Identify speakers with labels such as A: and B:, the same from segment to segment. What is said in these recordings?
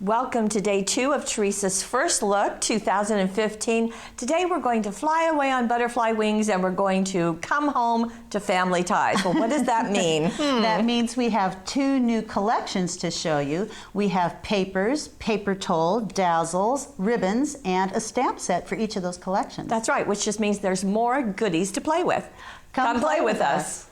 A: Welcome to day 2 of Teresa's First Look 2015. Today we're going to fly away on butterfly wings and we're going to come home to family ties. Well, what does that mean?
B: That means we have 2 new collections to show you. We have papers, paper toll, dazzles, ribbons, and a stamp set for each of those collections.
A: That's right, which just means there's more goodies to play with. Come play with us.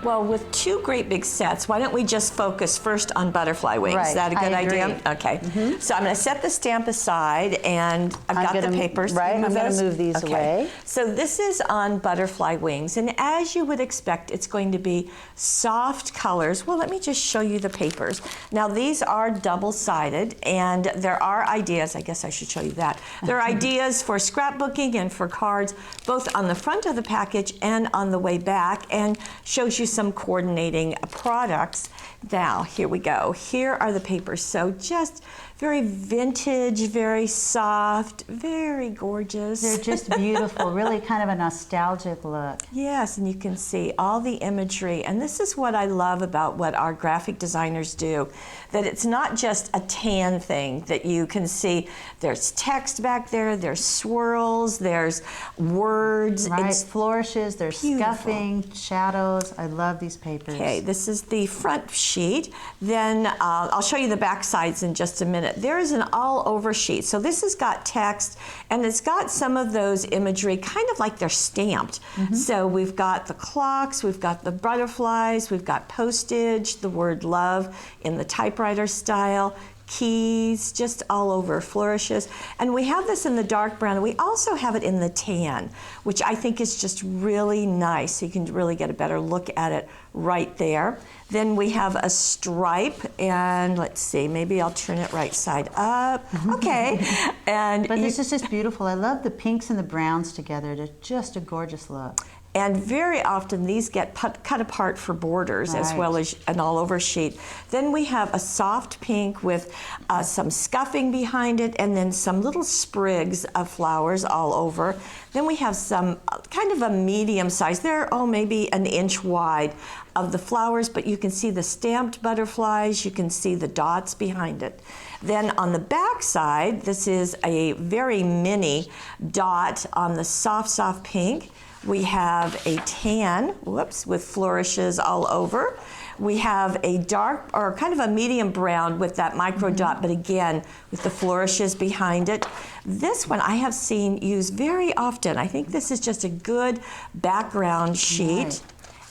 A: Well, with 2 great big sets, why don't we just focus first on butterfly wings?
B: Right.
A: Is that a good idea? Okay.
B: Mm-hmm.
A: So I'm going to set the stamp aside, and I've got the papers.
B: Right, I'm going to move these away.
A: So this is on butterfly wings, and as you would expect, it's going to be soft colors. Well, let me just show you the papers. Now, these are double-sided, and there are ideas. I guess I should show you that. There are ideas for scrapbooking and for cards, both on the front of the package and on the way back, and shows you some coordinating products. Now, here we go. Here are the papers. So just very vintage, very soft, very gorgeous.
B: They're just beautiful, really kind of a nostalgic look.
A: Yes, and you can see all the imagery. And this is what I love about what our graphic designers do, that it's not just a tan thing that you can see. There's text back there, there's swirls, there's words.
B: Right,
A: it's
B: flourishes, there's
A: beautiful.
B: Scuffing, shadows. I love these papers.
A: Okay, this is the front sheet. Then I'll show you the back sides in just a minute. There is an all-over sheet. So this has got text, and it's got some of those imagery kind of like they're stamped. Mm-hmm. So we've got the clocks, we've got the butterflies, we've got postage, the word love in the typewriter style, keys, just all over, flourishes. And we have this in the dark brown. We also have it in the tan, which I think is just really nice. So you can really get a better look at it right there. Then we have a stripe, and let's see, maybe I'll turn it right side up. Okay. But
B: this is just beautiful. I love the pinks and the browns together. They're just a gorgeous look.
A: And very often these get cut apart for borders, right, as well as an all-over sheet. Then we have a soft pink with some scuffing behind it, and then some little sprigs of flowers all over. Then we have some kind of a medium size. They're, maybe an inch wide of the flowers, but you can see the stamped butterflies. You can see the dots behind it. Then on the back side, this is a very mini dot on the soft pink. We have a tan, with flourishes all over. We have a dark, or kind of a medium brown with that micro dot, but again, with the flourishes behind it. This one I have seen used very often. I think this is just a good background sheet. Right.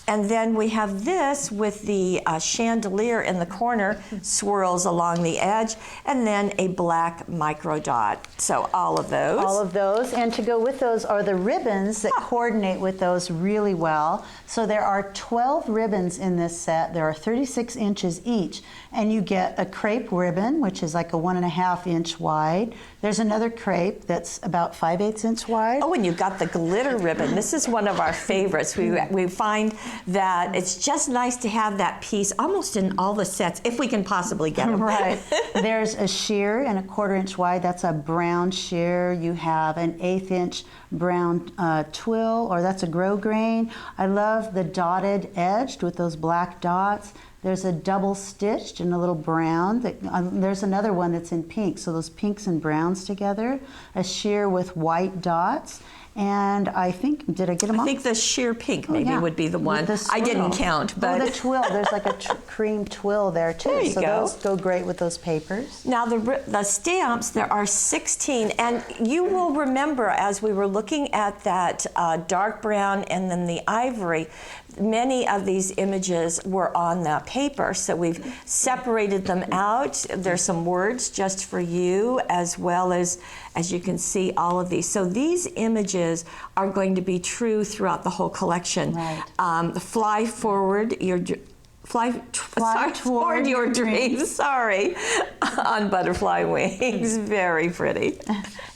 A: And then we have this with the chandelier in the corner, swirls along the edge, and then a black micro dot. So all of those.
B: All of those. And to go with those are the ribbons that coordinate with those really well. So there are 12 ribbons in this set. There are 36 inches each. And you get a crepe ribbon, which is like a 1.5 inch wide. There's another crepe that's about 5/8 inch wide.
A: Oh, and you've got the glitter ribbon. This is one of our favorites. We find that it's just nice to have that piece almost in all the sets, if we can possibly get them.
B: Right. There's a sheer and a 1/4 inch wide. That's a brown sheer. You have an 1/8 inch brown twill, or that's a grosgrain. I love the dotted edged with those black dots. There's a double stitched in a little brown. There's another one that's in pink, so those pinks and browns together. A sheer with white dots. And I think, did I get them all?
A: I think the sheer pink maybe would be the one. I didn't count, but...
B: Oh, the twill. There's like a cream twill there too.
A: There you go.
B: Those go great with those papers.
A: Now the stamps, there are 16, and you will remember as we were looking at that dark brown and then the ivory, many of these images were on that paper, so we've separated them out. There's some words just for you, as well as you can see, all of these. So these images are going to be true throughout the whole collection.
B: Right.
A: Fly forward, Fly toward your dreams. Sorry, on butterfly wings. Very pretty.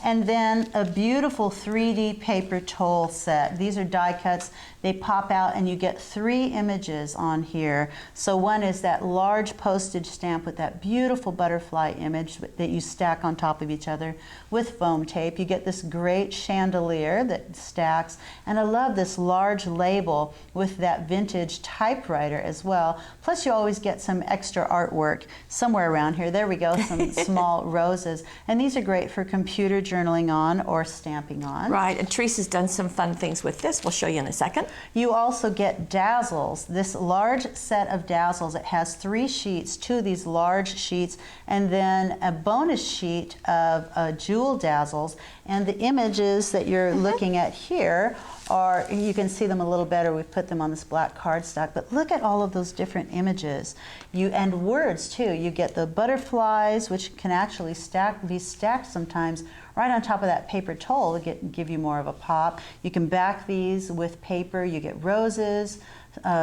B: And then a beautiful 3D paper towel set. These are die cuts. They pop out and you get 3 images on here. So one is that large postage stamp with that beautiful butterfly image that you stack on top of each other with foam tape. You get this great chandelier that stacks. And I love this large label with that vintage typewriter as well. Plus you always get some extra artwork somewhere around here. There we go, some small roses. And these are great for computer journaling on or stamping on.
A: Right, and Teresa's done some fun things with this. We'll show you in a second.
B: You also get dazzles, this large set of dazzles. It has 3 sheets, 2 of these large sheets, and then a bonus sheet of jewel dazzles. And the images that you're looking at here are, you can see them a little better. We've put them on this black cardstock, but look at all of those different images. And words too. You get the butterflies, which can actually be stacked sometimes right on top of that paper towel to give you more of a pop. You can back these with paper. You get roses,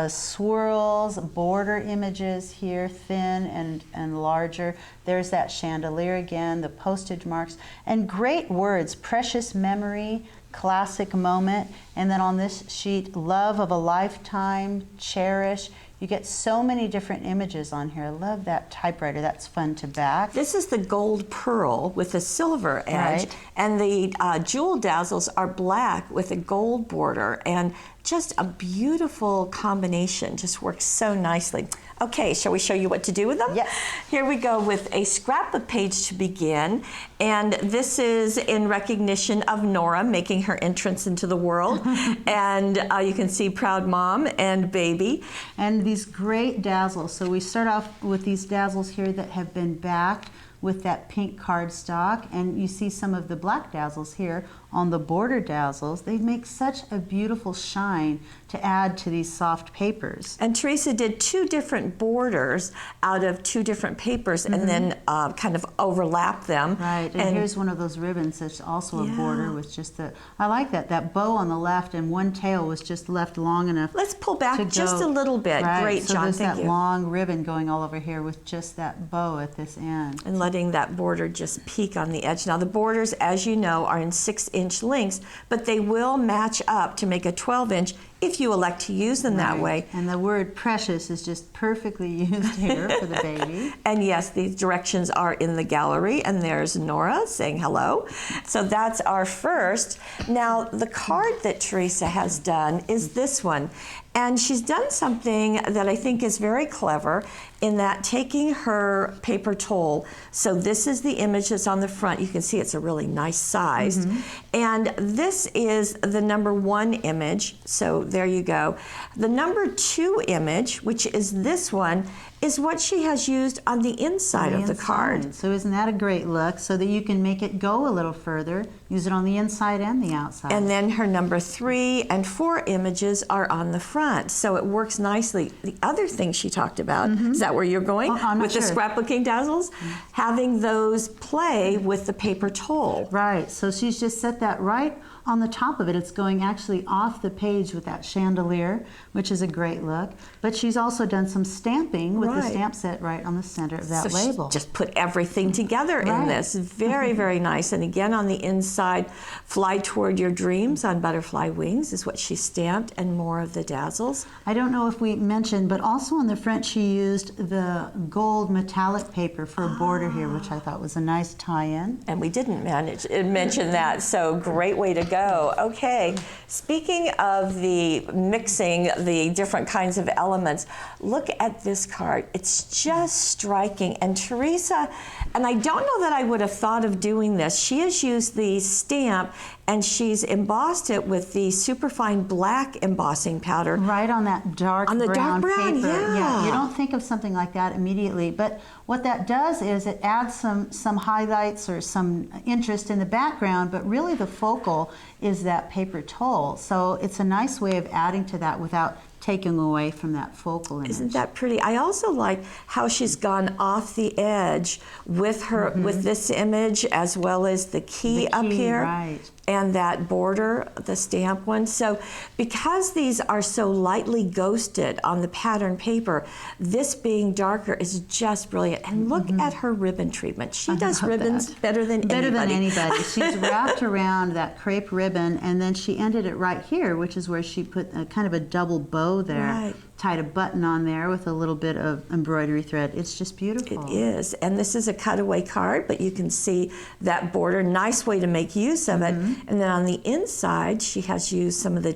B: swirls, border images here, thin and larger. There's that chandelier again, the postage marks, and great words, precious memory, classic moment, and then on this sheet, love of a lifetime, cherish. You get so many different images on here. I love that typewriter. That's fun to back.
A: This is the gold pearl with a silver edge,
B: right.
A: And the jewel dazzles are black with a gold border, and just a beautiful combination. Just works so nicely. Okay, shall we show you what to do with them?
B: Yes.
A: Here we go with a scrapbook page to begin, and this is in recognition of Nora making her entrance into the world. And you can see proud mom and baby.
B: And these great dazzles. So we start off with these dazzles here that have been backed with that pink cardstock, and you see some of the black dazzles here on the border dazzles. They make such a beautiful shine to add to these soft papers.
A: And Teresa did 2 different borders out of 2 different papers, and then kind of overlap them.
B: Right, and here's one of those ribbons that's also a border with just the, I like that bow on the left, and one tail was just left long enough.
A: Let's pull back just a little bit.
B: Right.
A: Great,
B: so
A: John,
B: there's
A: thank
B: that
A: you.
B: long ribbon going all over here with just that bow at this end.
A: And letting that border just peek on the edge. Now the borders, as you know, are in 6-inch lengths, but they will match up to make a 12-inch if you elect to use them that way.
B: And the word precious is just perfectly used here for the baby.
A: And yes, these directions are in the gallery, and there's Nora saying hello. So that's our first. Now the card that Teresa has done is this one. And she's done something that I think is very clever in that taking her paper towel, so this is the image that's on the front. You can see it's a really nice size. And this is the number 1 image, so there you go. The number 2 image, which is this one, is what she has used on the inside of the card.
B: So isn't that a great look, so that you can make it go a little further, use it on the inside and the outside.
A: And then her number 3 and 4 images are on the front, so it works nicely. The other thing she talked about, is that where you're going? With the scrapbooking dazzles? Having those play with the paper towel.
B: Right, so she's just set that right on the top of it. It's going actually off the page with that chandelier, which is a great look. But she's also done some stamping with the stamp set right on the center of that label.
A: Just put everything together in this. Very, very nice. And again, on the inside, fly toward your dreams on butterfly wings is what she stamped, and more of the dazzles.
B: I don't know if we mentioned, but also on the front she used the gold metallic paper for a border here, which I thought was a nice tie-in.
A: And we didn't mention that, so great way to go. Okay, speaking of the mixing the different kinds of elements, look at this card. It's just striking. And Teresa, and I don't know that I would have thought of doing this, she has used the stamp and she's embossed it with the superfine black embossing powder.
B: Right on that dark brown paper.
A: Yeah.
B: You don't think of something like that immediately, but what that does is it adds some highlights or some interest in the background, but really the focal is that paper towel. So it's a nice way of adding to that without taking away from that focal image.
A: Isn't that pretty? I also like how she's gone off the edge with her with this image, as well as the key up here.
B: Right.
A: and that border, the stamp one. So because these are so lightly ghosted on the pattern paper, this being darker is just brilliant. And look at her ribbon treatment. She does ribbons better than anybody.
B: She's wrapped around that crepe ribbon, and then she ended it right here, which is where she put a kind of a double bow there.
A: Right.
B: Tied a button on there with a little bit of embroidery thread. It's just beautiful.
A: It is. And this is a cutaway card, but you can see that border. Nice way to make use of it. And then on the inside, she has used some of the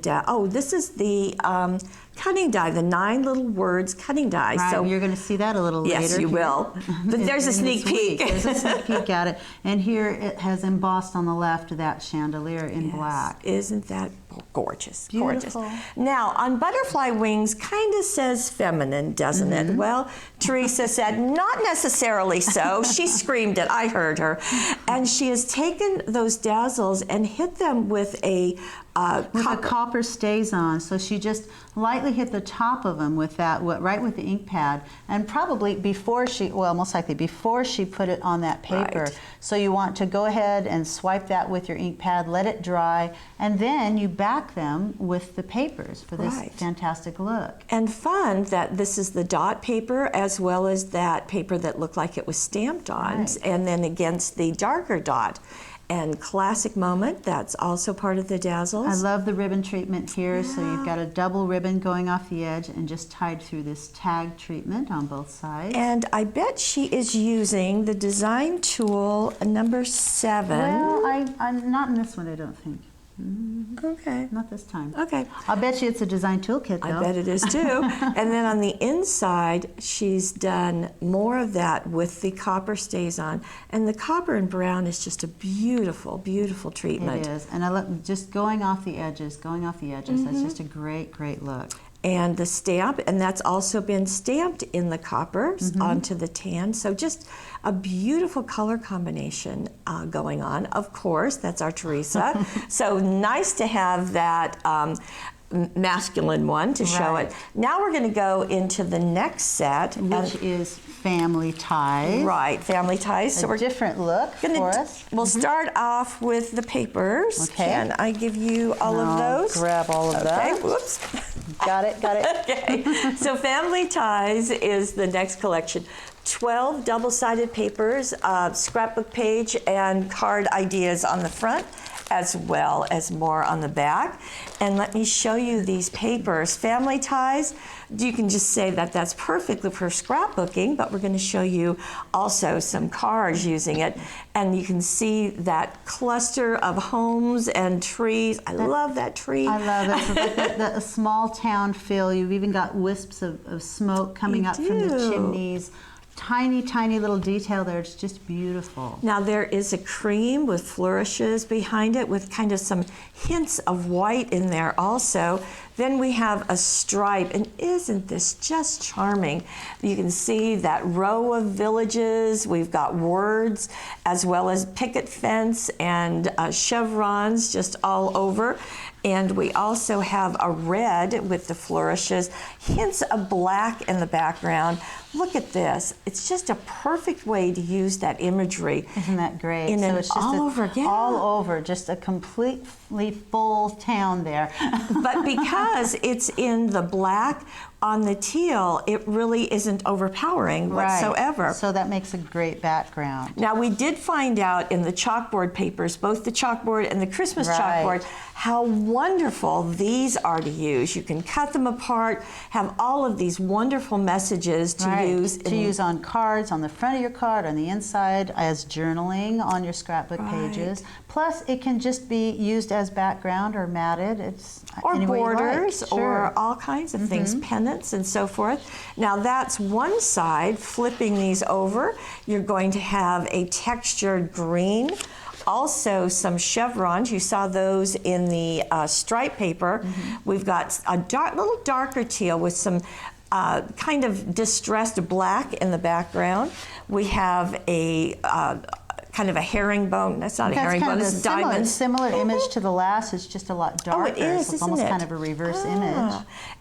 A: this is the cutting die, the 9 little words cutting die.
B: Right,
A: so
B: you're going to see that a little later.
A: Yes, you will. But there's a sneak peek.
B: There's a sneak peek at it. And here it has embossed on the left that chandelier in black.
A: Isn't that gorgeous?
B: Beautiful.
A: Gorgeous. Now, on butterfly wings, kind of says feminine, doesn't it? Well, Teresa said not necessarily so. She screamed it. I heard her. And she has taken those dazzles and hit them with a
B: copper stays on, so she just lightly hit the top of them with that, right with the ink pad, and probably before she, well, most likely before she put it on that paper.
A: Right.
B: So you want to go ahead and swipe that with your ink pad, let it dry, and then you back them with the papers for this fantastic look.
A: And fun that this is the dot paper as well as that paper that looked like it was stamped on, and then against the darker dot. And classic moment, that's also part of the dazzles.
B: I love the ribbon treatment here. So you've got a double ribbon going off the edge and just tied through this tag treatment on both sides.
A: And I bet she is using the design tool number 7.
B: Well, I'm not in this one, I don't think.
A: Okay.
B: Not this time.
A: Okay.
B: I'll bet you it's a design toolkit, though.
A: I bet it is too. And then on the inside, she's done more of that with the copper stays on. And the copper and brown is just a beautiful, beautiful treatment.
B: It is. And I love just going off the edges. That's just a great, great look.
A: And the stamp, and that's also been stamped in the copper onto the tan. So just a beautiful color combination going on. Of course, that's our Teresa. So nice to have that masculine one to show it. Now we're going to go into the next set.
B: Which is family ties.
A: Right, family ties.
B: So a different look for us.
A: We'll start off with the papers.
B: Okay.
A: Can I give you all of those?
B: Grab all of that.
A: Okay, whoops.
B: Got it.
A: Okay, so Family Ties is the next collection. 12 double-sided papers, scrapbook page, and card ideas on the front, as well as more on the back. And let me show you these papers. Family Ties, you can just say that that's perfectly for scrapbooking, but we're going to show you also some cards using it. And you can see that cluster of homes and trees. I love that tree.
B: I love it. So like the small town feel. You've even got wisps of smoke coming up from the chimneys. Tiny, tiny little detail there. It's just beautiful.
A: Now there is a cream with flourishes behind it with kind of some hints of white in there also. Then we have a stripe, and isn't this just charming? You can see that row of villages. We've got words as well as picket fence and chevrons just all over. And we also have a red with the flourishes, hints of black in the background. Look at this. It's just a perfect way to use that imagery.
B: Isn't that great?
A: So it's just
B: all over, just a completely full town there.
A: But because it's in the black on the teal, it really isn't overpowering whatsoever.
B: So that makes a great background.
A: Now we did find out in the chalkboard papers, both the chalkboard and the Christmas chalkboard, how wonderful these are to use. You can cut them apart, have all of these wonderful messages to use.
B: To use on cards, on the front of your card, on the inside, as journaling on your scrapbook pages. Plus, it can just be used as background or matted. It's
A: or
B: any way you
A: borders,
B: like.
A: or all kinds of things, pennants and so forth. Now that's one side. Flipping these over, you're going to have a textured green. Also some chevrons. You saw those in the stripe paper. We've got a little darker teal with some kind of distressed black in the background. We have a kind of a herringbone. That's not a herringbone, it's diamonds.
B: Similar image to the last. It's just a lot darker.
A: Oh, it is,
B: so it's almost kind of a reverse image.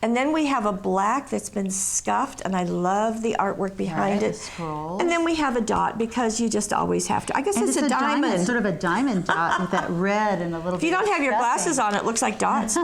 A: And then we have a black that's been scuffed, and I love the artwork behind it.
B: The scrolls.
A: And then we have a dot, because you just always have to. I guess it's a diamond.
B: Sort of a diamond dot with that red and a little bit.
A: If you don't have your glasses on, it looks like dots.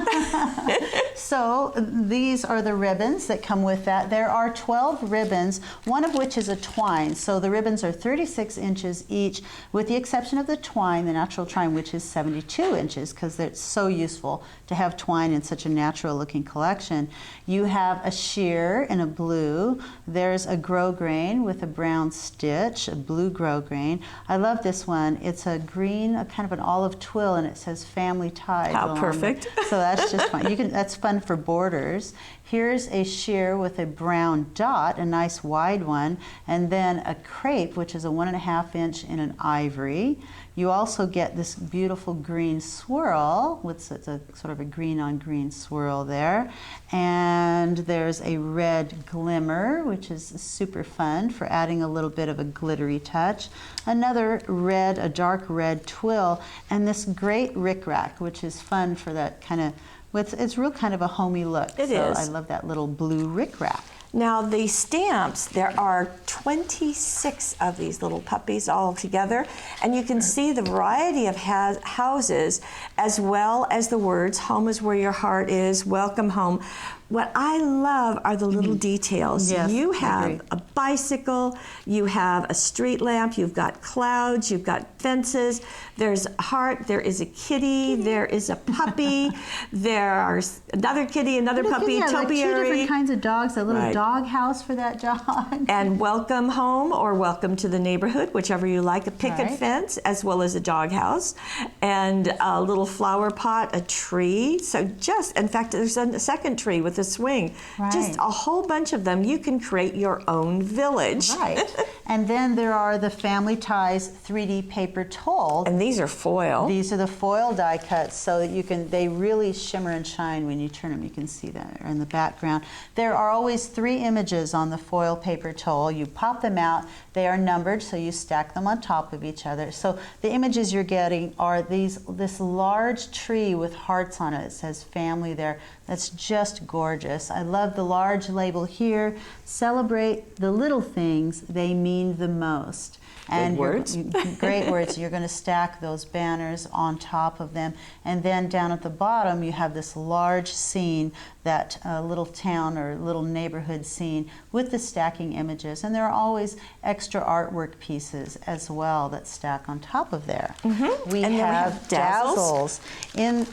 B: So these are the ribbons that come with that. There are 12 ribbons, one of which is a twine. So the ribbons are 36 inches each, with the exception of the twine, the natural twine, which is 72 inches, because it's so useful to have twine in such a natural looking collection. You have a sheer in a blue. There's a grosgrain with a brown stitch, a blue grosgrain. I love this one. It's a green, a kind of an olive twill, and it says family ties.
A: How perfect.
B: So that's just fun. That's fun for borders. Here's a sheer with a brown dot, a nice wide one, and then a crepe, which is a 1.5 inch in an ivory. You also get this beautiful green swirl, it's a sort of a green on green swirl there. And there's a red glimmer, which is super fun for adding a little bit of a glittery touch. Another red, a dark red twill, and this great rickrack, which is fun for that kind of, it's real kind of a homey look.
A: It is.
B: I love that little blue rickrack.
A: Now the stamps, there are 26 of these little puppies all together, and you can see the variety of houses, as well as the words, home is where your heart is, welcome home. What I love are the little details.
B: Yes,
A: you
B: I
A: have
B: agree.
A: a bicycle, you have a street lamp, you've got clouds, you've got fences, there's a heart, there is a kitty, there is a puppy, there's another kitty, another puppy,
B: Like
A: topiary.
B: 2 different kinds of dogs, a little
A: Right.
B: dog house for that dog.
A: And welcome home or welcome to the neighborhood, whichever you like, a picket
B: Right.
A: fence as well as a dog house, and a little flower pot, a tree. So just, in fact, there's a second tree with a swing.
B: Right.
A: Just a whole bunch of them. You can create your own village.
B: Right. And then there are the Family Ties 3D paper toll.
A: And these are foil.
B: These are the foil die cuts, so that they really shimmer and shine when you turn them. You can see that in the background. There are always 3 images on the foil paper toll. You pop them out. They are numbered, so you stack them on top of each other. So the images you're getting are this large tree with hearts on it. It says family there. That's just gorgeous. I love the large label here. Celebrate the little things, they mean the most. And
A: words.
B: Great words. You're going to stack those banners on top of them. And then down at the bottom, you have this large scene, that little town or little neighborhood scene with the stacking images. And there are always extra artwork pieces as well that stack on top of there.
A: Mm-hmm.
B: We
A: And then we
B: have
A: have dazzles.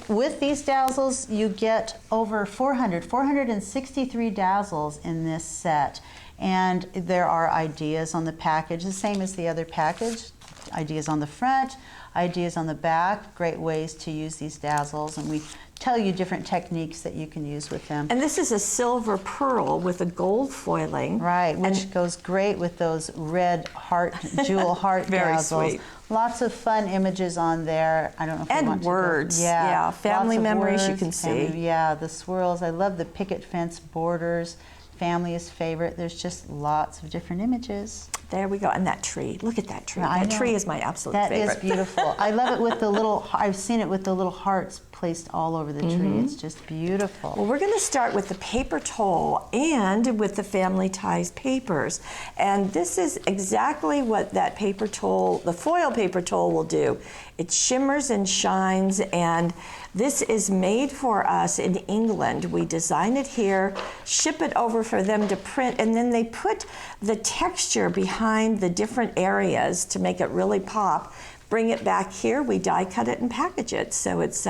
B: With these dazzles, you get over 463 dazzles in this set. And there are ideas on the package, the same as the other package. Ideas on the front, ideas on the back, great ways to use these dazzles. And we tell you different techniques that you can use with them.
A: And this is a silver pearl with a gold foiling.
B: Right, which goes great with those red heart, jewel heart
A: Very
B: dazzles.
A: sweet.
B: Lots of fun images on there. I don't know if
A: And
B: you want
A: words.
B: to go.
A: Yeah, family
B: lots of
A: memories you
B: words,
A: can see.
B: Yeah, the swirls. I love the picket fence borders. Family is favorite. There's just lots of different images.
A: There we go. And that tree. Look at that tree.
B: I
A: That
B: know.
A: tree is my absolute
B: That
A: favorite.
B: is beautiful. I love it with the little, I've seen it with the little hearts placed all over the tree. It's just beautiful.
A: Well, we're going to start with the paper toll and with the Family Ties papers. And this is exactly what that paper toll, the foil paper toll, will do. It shimmers and shines, and this is made for us in England. We design it here, ship it over for them to print, and then they put the texture behind the different areas to make it really pop. Bring it back here, we die cut it and package it. So it's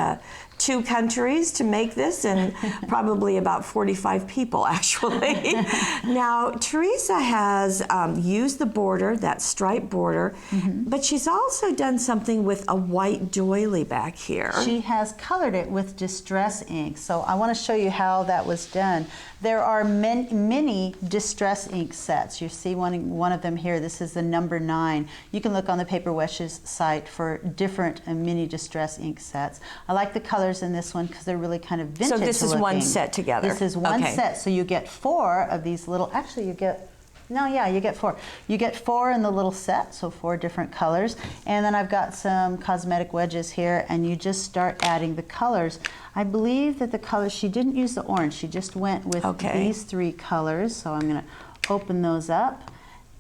A: 2 countries to make this, and probably about 45 people actually. Now, Teresa has used the border, that striped border, but she's also done something with a white doily back here.
B: She has colored it with distress ink. So I want to show you how that was done. There are many distress ink sets. You see one of them here. This is the number 9. You can look on the Paper Wishes site for different mini distress ink sets. I like the colors in this one because they're really kind of vintage
A: So this is one
B: looking.
A: set together.
B: This is one
A: Okay.
B: set. So you get 4 of these little, actually you get No, yeah, you get 4. You get 4 in the little set, so 4 different colors. And then I've got some cosmetic wedges here, and you just start adding the colors. I believe that the colors, she didn't use the orange, she just went with these 3 colors. So I'm going to open those up.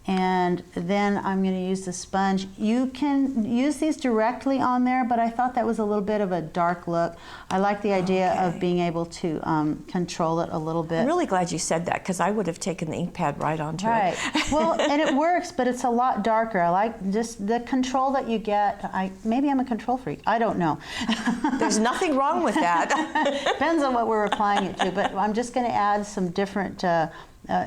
B: And then I'm going to use the sponge. You can use these directly on there, but I thought that was a little bit of a dark look. I like the idea of being able to control it a little bit.
A: I'm really glad you said that, because I would have taken the ink pad right onto it.
B: Well, and it works, but it's a lot darker. I like just the control that you get. Maybe I'm a control freak. I don't know.
A: There's nothing wrong with that.
B: Depends on what we're applying it to, but I'm just going to add some different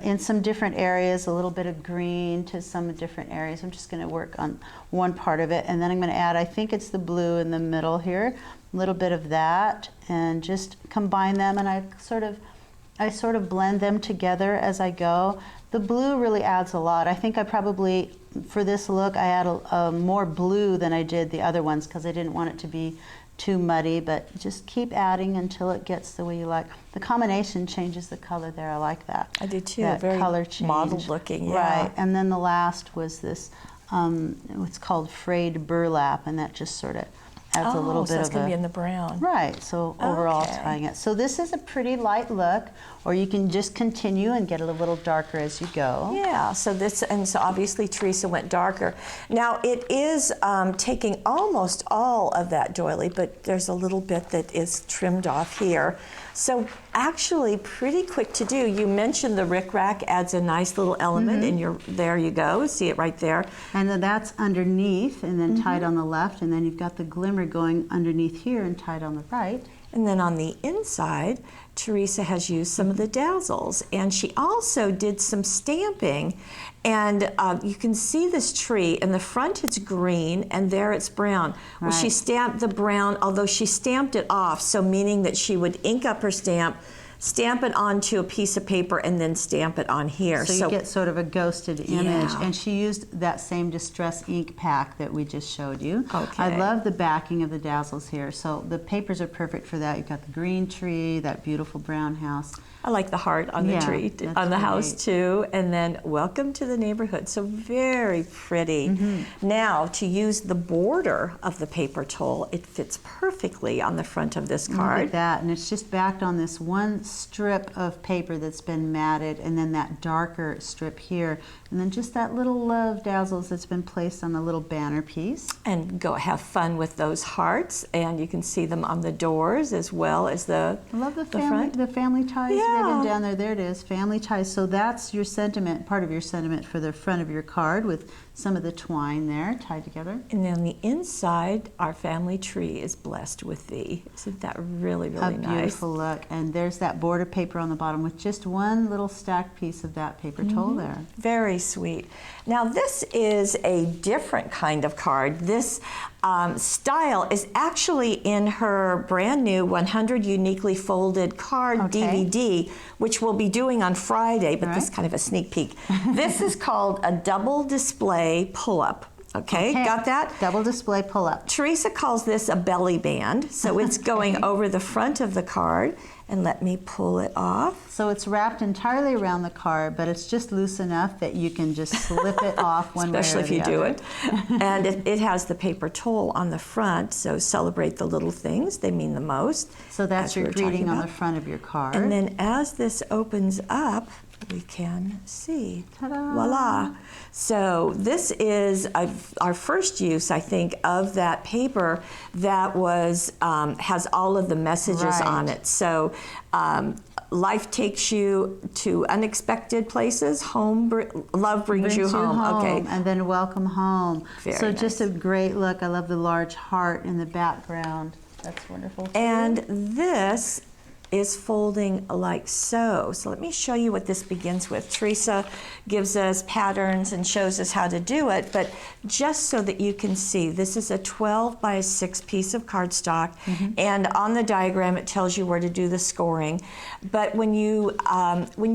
B: in some different areas, a little bit of green to some different areas. I'm just going to work on one part of it, and then I'm going to add, I think it's the blue in the middle here, a little bit of that, and just combine them, and I sort of blend them together as I go. The blue really adds a lot. I think I probably, for this look, I add more blue than I did the other ones, because I didn't want it to be too muddy, but just keep adding until it gets the way you like. The combination changes the color there. I like that.
A: I did too.
B: That
A: very
B: color change.
A: Mottled looking,
B: Right. And then the last was this, what's called frayed burlap, and that just sort of adds a little bit
A: so it's
B: of
A: going to be in the brown.
B: Right, so overall tying it. So this is a pretty light look, or you can just continue and get a little darker as you go.
A: Yeah, so obviously Teresa went darker. Now it is taking almost all of that doily, but there's a little bit that is trimmed off here. So actually pretty quick to do. You mentioned the rickrack adds a nice little element, and there you go, see it right there.
B: And then that's underneath and then tied on the left, and then you've got the glimmer going underneath here and tied on the right.
A: And then on the inside, Teresa has used some of the dazzles, and she also did some stamping. And you can see this tree. In the front it's green, and there it's brown. Well, she stamped the brown, although she stamped it off, so meaning that she would ink up her stamp, stamp it onto a piece of paper, and then stamp it on here.
B: So you get sort of a ghosted image. And she used that same distress ink pack that we just showed you. I love the backing of the dazzles here. So the papers are perfect for that. You've got the green tree, that beautiful brown house.
A: I like the heart on the tree, on the house too. And then welcome to the neighborhood. So very pretty. Now to use the border of the paper towel, it fits perfectly on the front of this card.
B: Look at that, and it's just backed on this one strip of paper that's been matted, and then that darker strip here, and then just that little love dazzles that's been placed on the little banner piece.
A: And go have fun with those hearts, and you can see them on the doors as well as the
B: I love the
A: front.
B: family ties ribbon down there. There it is, family ties. So that's your sentiment, part of your sentiment for the front of your card, with some of the twine there tied together.
A: And then the inside, our family tree is blessed with thee. Isn't that really, really nice?
B: A beautiful look. And there's that border paper on the bottom with just one little stacked piece of that paper towel there.
A: Very sweet. Now this is a different kind of card. This style is actually in her brand new 100 Uniquely Folded Card DVD, which we'll be doing on Friday, but this is kind of a sneak peek. This is called a double display pull-up. Okay, got that?
B: Double display pull-up.
A: Teresa calls this a belly band, so it's going over the front of the card. And let me pull it off.
B: So it's wrapped entirely around the card, but it's just loose enough that you can just slip it off one way or the other.
A: Especially if you do it. And it has the paper towel on the front, so celebrate the little things. They mean the most.
B: So that's your greeting on the front of your card.
A: And then as this opens up, we can see. Ta-da! Voila! So this is our first use, I think, of that paper that was has all of the messages on it. So life takes you to unexpected places. Love brings you home. Okay.
B: And then welcome home.
A: Very
B: so
A: nice.
B: Just a great look. I love the large heart in the background. That's wonderful.
A: And this is folding like so. So let me show you what this begins with. Teresa gives us patterns and shows us how to do it, but just so that you can see, this is a 12 by 6 piece of cardstock, and on the diagram it tells you where to do the scoring. But when you're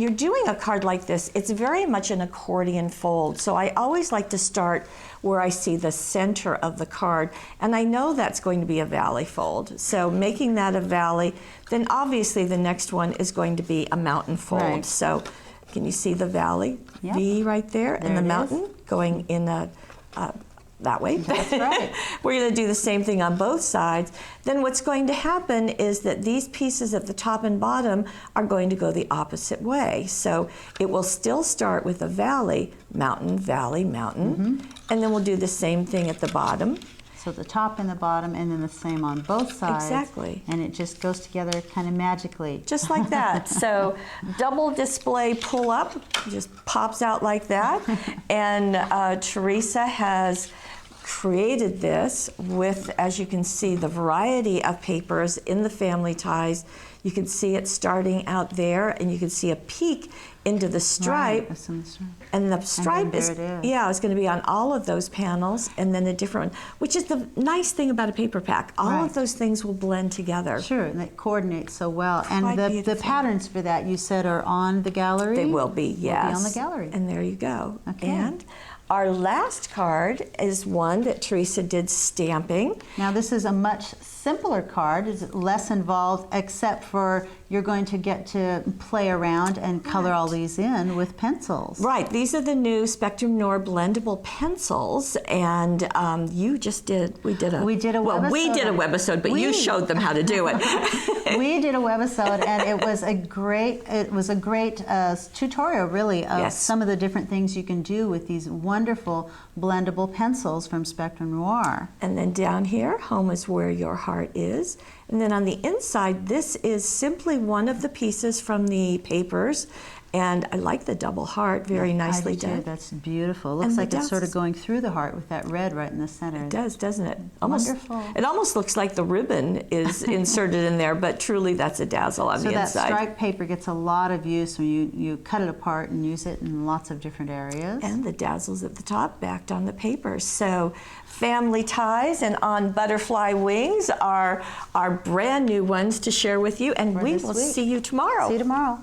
A: doing a card like this, it's very much an accordion fold. So I always like to start where I see the center of the card, and I know that's going to be a valley fold. So making that a valley, then obviously the next one is going to be a mountain fold. So Can you see the valley
B: Yep.
A: V right there, and the
B: it is.
A: mountain going in that way?
B: That's right.
A: We're going to do the same thing on both sides. Then what's going to happen is that these pieces at the top and bottom are going to go the opposite way. So it will still start with a valley, mountain, valley, mountain, and then we'll do the same thing at the bottom.
B: So the top and the bottom, and then the same on both sides.
A: Exactly.
B: And it just goes together kind of magically.
A: Just like that. So double display pull up just pops out like that. And Teresa has created this with, as you can see, the variety of papers in the family ties. You can see it starting out there, and you can see a peek into the stripe.
B: Right, that's in the stripe.
A: And the stripe
B: there
A: is,
B: it is.
A: yeah, it's going to be on all of those panels, and then a different one, which is the nice thing about a paper pack. All
B: Right.
A: of those things will blend together.
B: Sure, and it coordinates so well. And
A: Quite
B: the
A: beautiful.
B: patterns for that, you said, are on the gallery?
A: They will be, yes.
B: Will be on the gallery.
A: And there you go.
B: Okay.
A: And our last card is one that Teresa did stamping.
B: Now this is a much simpler card. It's less involved, except for you're going to get to play around and color all these in with pencils.
A: Right, these are the new Spectrum Noir blendable pencils, and we did a webisode, but you showed them how to do it.
B: We did a webisode, and it was a great tutorial, really, of
A: Yes.
B: some of the different things you can do with these wonderful blendable pencils from Spectrum Noir.
A: And then down here, home is where your heart is. And then on the inside, this is simply one of the pieces from the papers. And I like the double heart, very nicely
B: I do too.
A: done.
B: That's beautiful. Looks
A: And the
B: like it's sort of
A: dust.
B: going through the heart with that red right in the center.
A: It does, doesn't it?
B: Wonderful.
A: It almost looks like the ribbon is inserted in there, but truly that's a dazzle on
B: So
A: the
B: that
A: inside.
B: striped paper gets a lot of use when you cut it apart and use it in lots of different areas.
A: And the dazzles at the top backed on the paper. So family ties and on butterfly wings are our brand new ones to share with you, and
B: For
A: we
B: this
A: will
B: week.
A: see you tomorrow.
B: See you tomorrow.